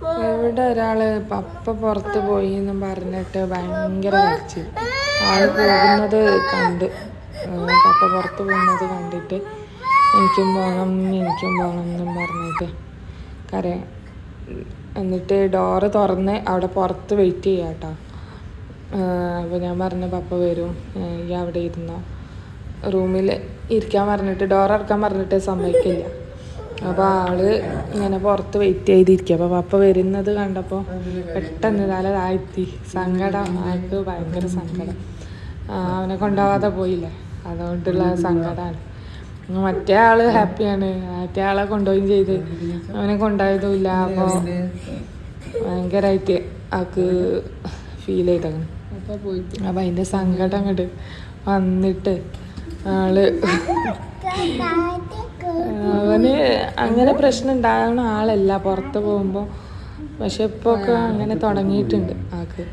ഇവിടെ ഒരാള് പപ്പ പുറത്ത് പോയി എന്നും പറഞ്ഞിട്ട് ഭയങ്കര കരച്ചിൽ. ആള് പോകുന്നത് കണ്ട്, പപ്പ പുറത്ത് പോകുന്നത് കണ്ടിട്ട് എനിക്കും പോകണം എന്നും പറഞ്ഞിട്ട് കരയാം. എന്നിട്ട് ഡോറ് തുറന്ന് അവിടെ പുറത്ത് വെയിറ്റ് ചെയ്യാം കേട്ടോ. അപ്പോൾ ഞാൻ പറഞ്ഞു പപ്പ വരും, ഈ അവിടെ ഇരുന്നോ, റൂമിൽ ഇരിക്കാൻ പറഞ്ഞിട്ട് ഡോർ അടക്കാൻ പറഞ്ഞിട്ട് സമ്മതിക്കില്ല. അപ്പോൾ ആള് ഇങ്ങനെ പുറത്ത് വെയിറ്റ് ചെയ്തിരിക്കുക. അപ്പോൾ പപ്പ വരുന്നത് കണ്ടപ്പോൾ പെട്ടെന്ന് തല താഴ്ത്തി. സങ്കടം, ആൾക്ക് ഭയങ്കര സങ്കടം. അവനെ കൊണ്ടുപോകാതെ പോയില്ലേ, അതുകൊണ്ടുള്ള സങ്കടമാണ്. മറ്റേ ആള് ഹാപ്പിയാണ്, മറ്റേ ആളെ കൊണ്ടുപോവുകയും ചെയ്ത് അവനെ കൊണ്ടുപോയതുമില്ല. അപ്പോൾ ഭയങ്കരമായിട്ട് ആൾക്ക് ഫീൽ ചെയ്തങ്ങനെ. അപ്പം അതിൻ്റെ സങ്കടം അങ്ങോട്ട് വന്നിട്ട് ആള് അവന് അങ്ങനെ പ്രശ്നം ഉണ്ടാകുന്ന ആളല്ല പുറത്ത് പോകുമ്പോൾ. പക്ഷെ ഇപ്പോൾ ഒക്കെ അങ്ങനെ തുടങ്ങിയിട്ടുണ്ട് ആൾക്ക്.